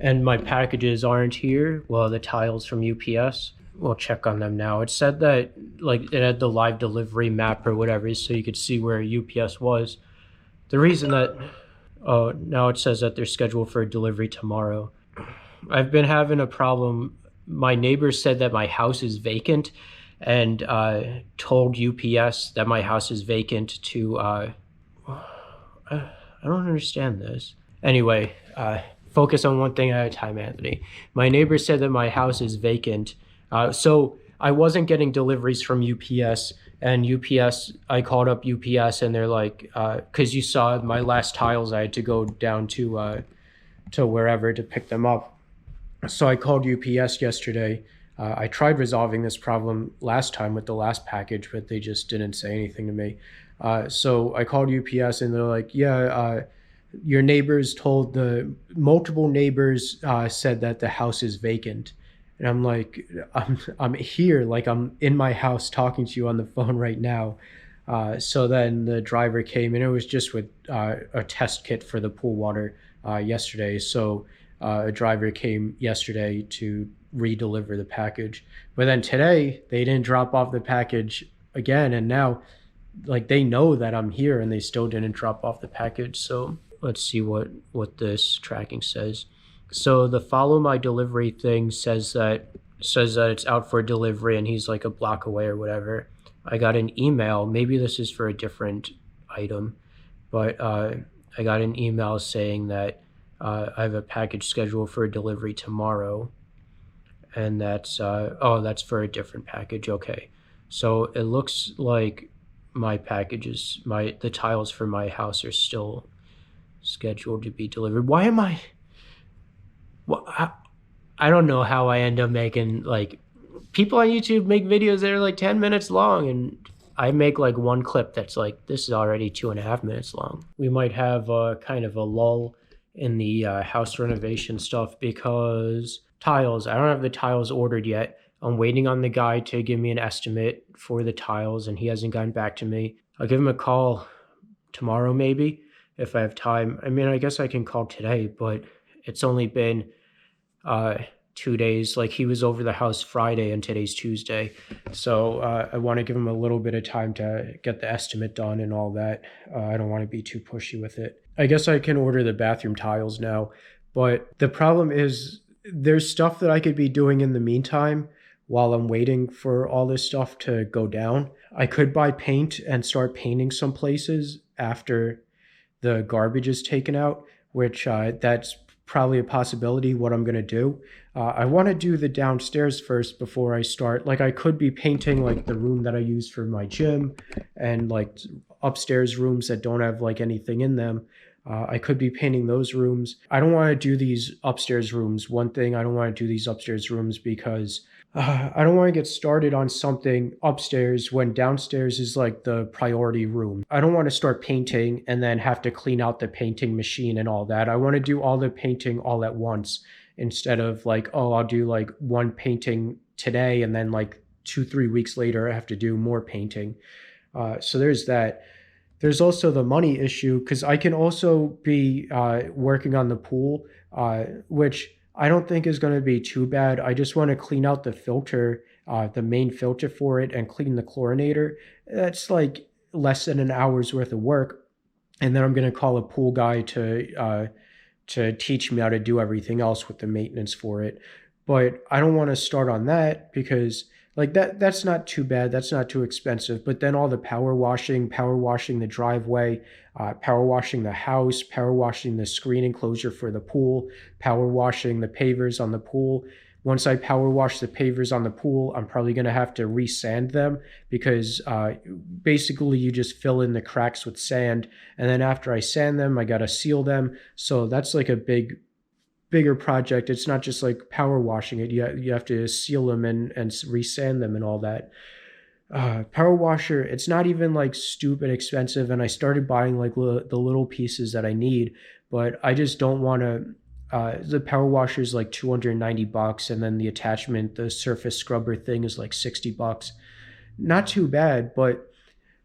and my packages aren't here. Well, the tiles from UPS. We'll check on them now. It said that like it had the live delivery map or whatever, so you could see where UPS was. The reason that now it says that they're scheduled for delivery tomorrow. I've been having a problem. My neighbor said that my house is vacant, and told UPS that my house is vacant to. I don't understand this. Anyway, focus on one thing at a time, Anthony. My neighbor said that my house is vacant. So I wasn't getting deliveries from UPS, and UPS, I called up UPS and they're like, because you saw my last tiles, I had to go down to wherever to pick them up. So I called UPS yesterday. I tried resolving this problem last time with the last package, but they just didn't say anything to me. So I called UPS and they're like, yeah, your neighbors told the multiple neighbors said that the house is vacant. And I'm like, I'm here, like I'm in my house talking to you on the phone right now. So then the driver came and it was just with a test kit for the pool water yesterday. So a driver came yesterday to re-deliver the package. But then today they didn't drop off the package again. And now like they know that I'm here and they still didn't drop off the package. So let's see what this tracking says. So the follow my delivery thing says that it's out for delivery and he's like a block away or whatever. I got an email, maybe this is for a different item, but I got an email saying that I have a package scheduled for delivery tomorrow, and that's that's for a different package. Okay, so it looks like my packages, the tiles for my house are still scheduled to be delivered. Why am I? Well, I don't know how I end up making like people on YouTube make videos that are like 10 minutes long, and I make like one clip that's like this is already 2.5 minutes long. We might have a kind of a lull in the house renovation stuff because tiles. I don't have the tiles ordered yet. I'm waiting on the guy to give me an estimate for the tiles, and he hasn't gotten back to me. I'll give him a call tomorrow maybe if I have time. I mean, I guess I can call today, but it's only been 2 days. Like he was over the house Friday and today's Tuesday. So I want to give him a little bit of time to get the estimate done and all that. I don't want to be too pushy with it. I guess I can order the bathroom tiles now, but the problem is there's stuff that I could be doing in the meantime while I'm waiting for all this stuff to go down. I could buy paint and start painting some places after the garbage is taken out, which that's probably a possibility what I'm going to do. I want to do the downstairs first before I start. Like I could be painting like the room that I use for my gym and like upstairs rooms that don't have like anything in them. I could be painting those rooms. I don't want to do these upstairs rooms. One thing, I don't want to do these upstairs rooms because I don't want to get started on something upstairs when downstairs is like the priority room. I don't want to start painting and then have to clean out the painting machine and all that. I want to do all the painting all at once instead of like, oh, I'll do like one painting today and then like 2-3 weeks later I have to do more painting. So there's that. There's also the money issue because I can also be working on the pool, which I don't think is going to be too bad. I just want to clean out the filter, the main filter for it, and clean the chlorinator. That's like less than an hour's worth of work, and then I'm going to call a pool guy to teach me how to do everything else with the maintenance for it. But I don't want to start on that because like that's not too bad. That's not too expensive. But then all the power washing the driveway, power washing the house, power washing the screen enclosure for the pool, power washing the pavers on the pool. Once I power wash the pavers on the pool, I'm probably going to have to re-sand them because basically you just fill in the cracks with sand. And then after I sand them, I got to seal them. So that's like a bigger project. It's not just like power washing it. You have to seal them and resand them and all that. Power washer, it's not even like stupid expensive. And I started buying like the little pieces that I need, but I just don't want to. The power washer is like $290, and then the attachment, the surface scrubber thing is like $60. Not too bad, but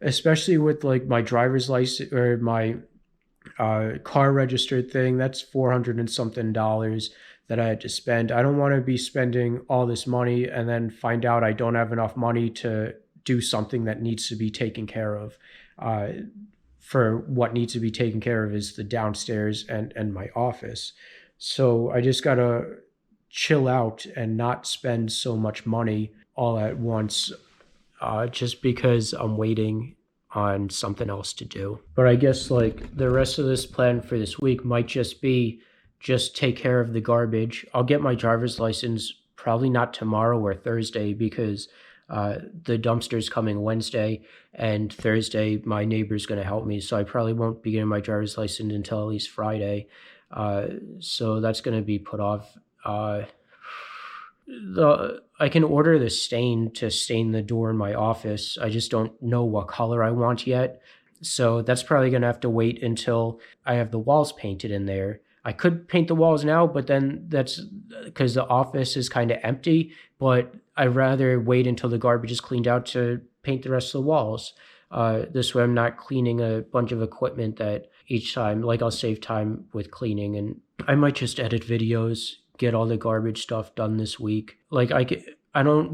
especially with like my driver's license or my car registered thing, that's $400 and something. that I had to spend. I don't want to be spending all this money and then find out I don't have enough money to do something that needs to be taken care of. For what needs to be taken care of is the downstairs and my office. So I just gotta chill out and not spend so much money all at once, just because I'm waiting on something else to do. But I guess like the rest of this plan for this week might just be just take care of the garbage. I'll get my driver's license probably not tomorrow or Thursday because the dumpster's coming Wednesday, and Thursday my neighbor's going to help me, so I probably won't be getting my driver's license until at least Friday. So that's going to be put off. I can order the stain to stain the door in my office. I just don't know what color I want yet. So that's probably going to have to wait until I have the walls painted in there. I could paint the walls now, but then that's because the office is kind of empty, but I'd rather wait until the garbage is cleaned out to paint the rest of the walls. This way I'm not cleaning a bunch of equipment that each time, like I'll save time with cleaning, and I might just edit videos, get all the garbage stuff done this week. Like I don't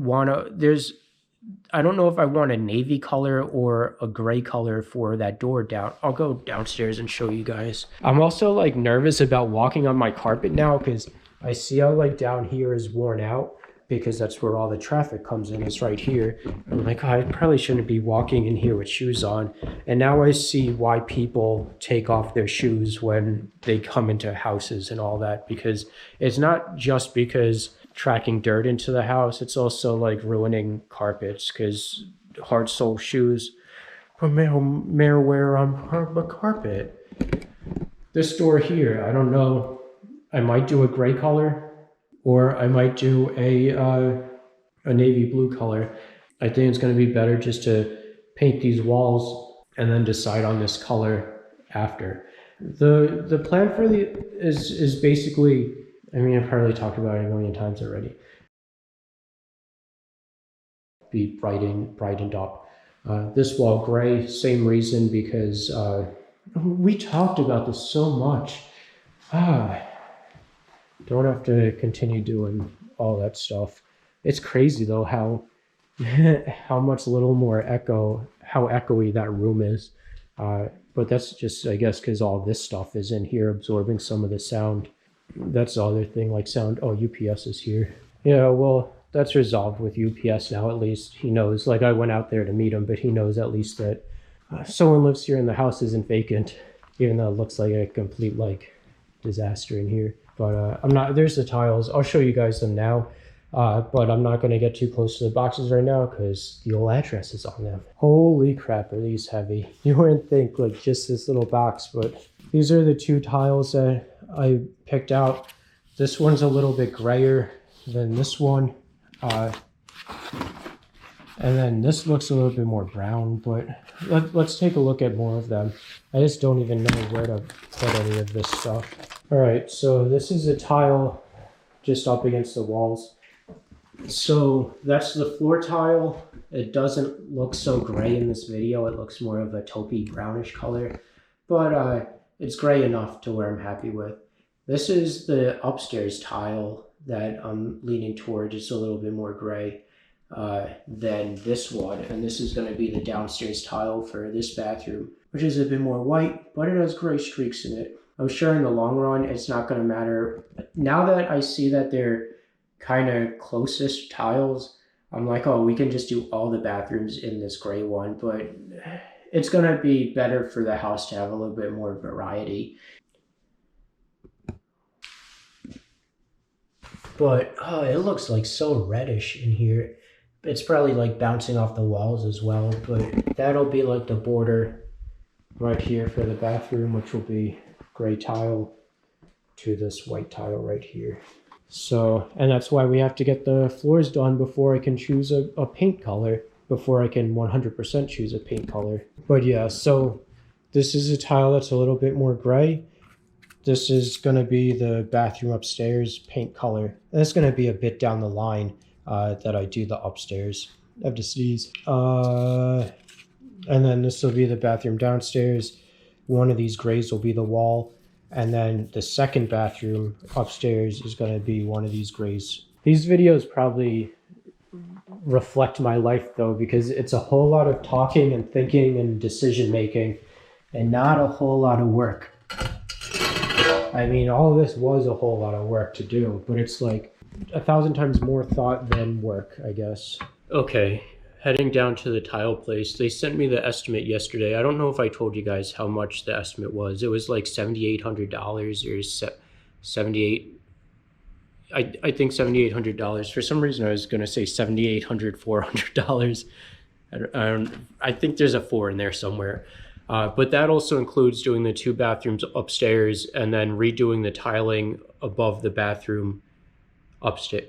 know if I want a navy color or a gray color for that door down. I'll go downstairs and show you guys. I'm also like nervous about walking on my carpet now because I see how like down here is worn out because that's where all the traffic comes in. It's right here. I'm like, oh, I probably shouldn't be walking in here with shoes on. And now I see why people take off their shoes when they come into houses and all that, because it's not just because tracking dirt into the house, it's also like ruining carpets because hard sole shoes may wear on the carpet. This door here, I don't know, I might do a gray color or I might do a navy blue color. I think it's going to be better just to paint these walls and then decide on this color after. The plan for is basically, I mean, I've probably talked about it a million times already. Be brightened up. This wall gray, same reason, because we talked about this so much. Don't have to continue doing all that stuff. It's crazy though how how much little more how echoey that room is. But that's just, I guess, because all this stuff is in here absorbing some of the sound. That's the other thing, like sound. Oh, UPS is here. Yeah, well, that's resolved with UPS now. At least he knows. Like, I went out there to meet him, but he knows at least that someone lives here and the house isn't vacant, even though it looks like a complete like disaster in here. But I'm not. There's the tiles. I'll show you guys them now. But I'm not going to get too close to the boxes right now because the old address is on them. Holy crap, are these heavy. You wouldn't think like just this little box, but these are the two tiles that I picked out. This one's a little bit grayer than this one. And then this looks a little bit more brown, but let's take a look at more of them. I just don't even know where to put any of this stuff. All right, so this is a tile just up against the walls. So that's the floor tile. It doesn't look so gray in this video. It looks more of a taupey brownish color, but it's gray enough to where I'm happy with. This is the upstairs tile that I'm leaning toward. It's a little bit more gray than this one. And this is gonna be the downstairs tile for this bathroom, which is a bit more white, but it has gray streaks in it. I'm sure in the long run, it's not gonna matter. Now that I see that they're kind of closest tiles, I'm like, oh, we can just do all the bathrooms in this gray one, but it's gonna be better for the house to have a little bit more variety. But oh, it looks like so reddish in here. It's probably like bouncing off the walls as well, but that'll be like the border right here for the bathroom, which will be gray tile to this white tile right here. So, and that's why we have to get the floors done before I can choose a paint color, before I can 100% choose a paint color. But yeah, so this is a tile that's a little bit more gray. This is going to be the bathroom upstairs paint color. That's going to be a bit down the line that I do the upstairs. I have to sneeze. And then this will be the bathroom downstairs. One of these grays will be the wall. And then the second bathroom upstairs is going to be one of these grays. These videos probably reflect my life though, because it's a whole lot of talking and thinking and decision making and not a whole lot of work. I mean, all of this was a whole lot of work to do, but it's like 1,000 times more thought than work, I guess. Okay, heading down to the tile place. They sent me the estimate yesterday. I don't know if I told you guys how much the estimate was. It was like $7,800 or 78. I think $7,800. For some reason, I was gonna say $7,800, $400. I think there's a 4 in there somewhere. But that also includes doing the 2 bathrooms upstairs and then redoing the tiling above the bathroom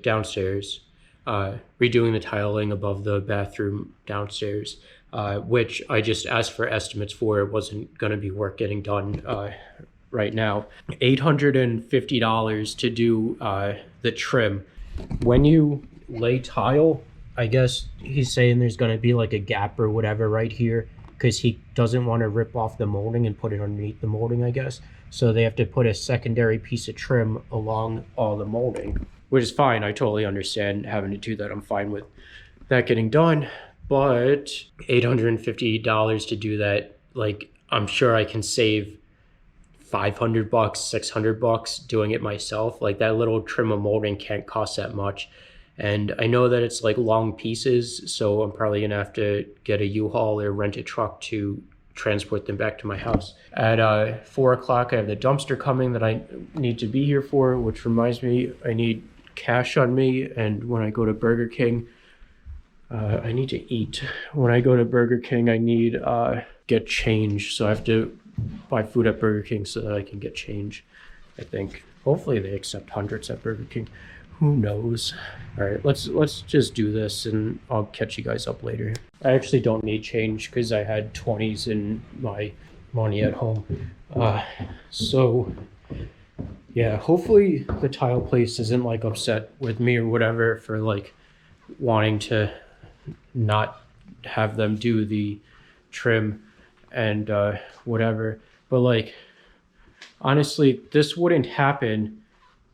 downstairs. Redoing the tiling above the bathroom downstairs, which I just asked for estimates for. It wasn't going to be work getting done right now. $850 to do the trim. When you lay tile, I guess he's saying there's going to be like a gap or whatever right here because he doesn't want to rip off the molding and put it underneath the molding, I guess. So they have to put a secondary piece of trim along all the molding, which is fine. I totally understand having to do that. I'm fine with that getting done. But $850 to do that, like, I'm sure I can save $500, $600 doing it myself. Like, that little trim of molding can't cost that much. And I know that it's like long pieces, so I'm probably gonna have to get a U-Haul or rent a truck to transport them back to my house. At 4 o'clock, I have the dumpster coming that I need to be here for, which reminds me I need cash on me. And when I go to Burger King, I need to eat. When I go to Burger King, I need get change. So I have to buy food at Burger King so that I can get change, I think. Hopefully they accept hundreds at Burger King. Who knows? All right, let's just do this and I'll catch you guys up later. I actually don't need change because I had 20s in my money at home. So yeah, hopefully the tile place isn't like upset with me or whatever for like wanting to not have them do the trim and whatever. But like, honestly, this wouldn't happen.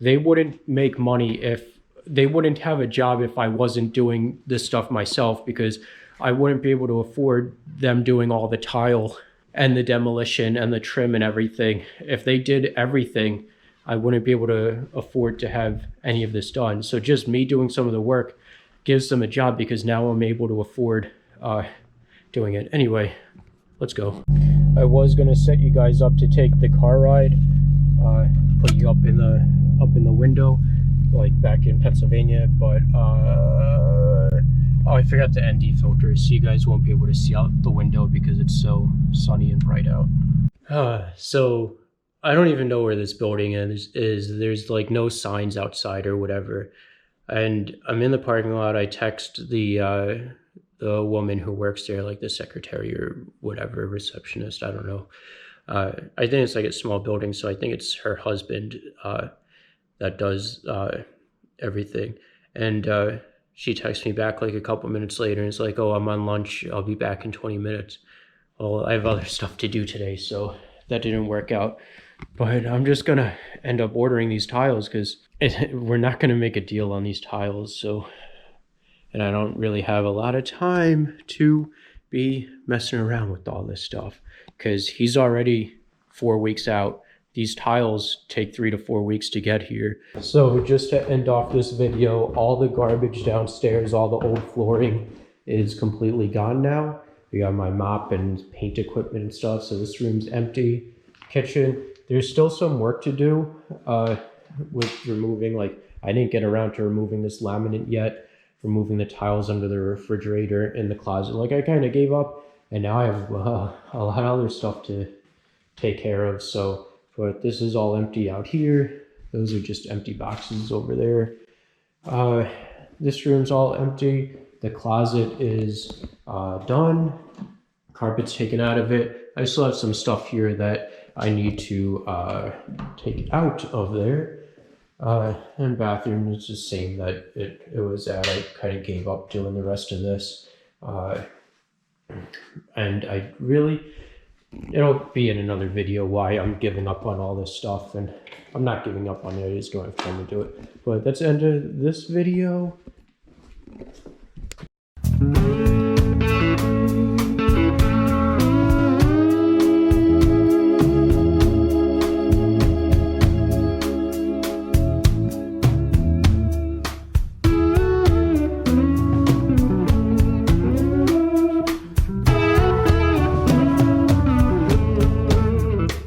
They wouldn't make money if they wouldn't have a job if I wasn't doing this stuff myself, because I wouldn't be able to afford them doing all the tile and the demolition and the trim and everything. If they did everything, I wouldn't be able to afford to have any of this done. So just me doing some of the work gives them a job because now I'm able to afford doing it. Anyway, let's go. I was gonna set you guys up to take the car ride, put you up in the window, like back in Pennsylvania, but oh, I forgot the ND filter, so you guys won't be able to see out the window because it's so sunny and bright out. So I don't even know where this building is. There's like no signs outside or whatever, and I'm in the parking lot. I text the woman who works there, like the secretary or whatever, receptionist, I don't know. I think it's like a small building, so I think it's her husband that does everything. And she texts me back like a couple minutes later and it's like, oh, I'm on lunch, I'll be back in 20 minutes. Well, I have other stuff to do today, so that didn't work out. But I'm just gonna end up ordering these tiles because we're not gonna make a deal on these tiles. So, and I don't really have a lot of time to be messing around with all this stuff because he's already 4 weeks out. These tiles take 3 to 4 weeks to get here. So just to end off this video, all the garbage downstairs, all the old flooring is completely gone now. We got my mop and paint equipment and stuff, so this room's empty. Kitchen, there's still some work to do with removing, like, I didn't get around to removing this laminate yet, removing the tiles under the refrigerator in the closet. Like, I kind of gave up, and now I have a lot of other stuff to take care of. So, but this is all empty out here. Those are just empty boxes over there. This room's all empty. The closet is done. Carpet's taken out of it. I still have some stuff here that I need to take out of there. And bathroom is the same that it was at. I kind of gave up doing the rest of this. And I really, It'll be in another video why I'm giving up on all this stuff, and I'm not giving up on it, I just don't have time to do it. But that's the end of this video.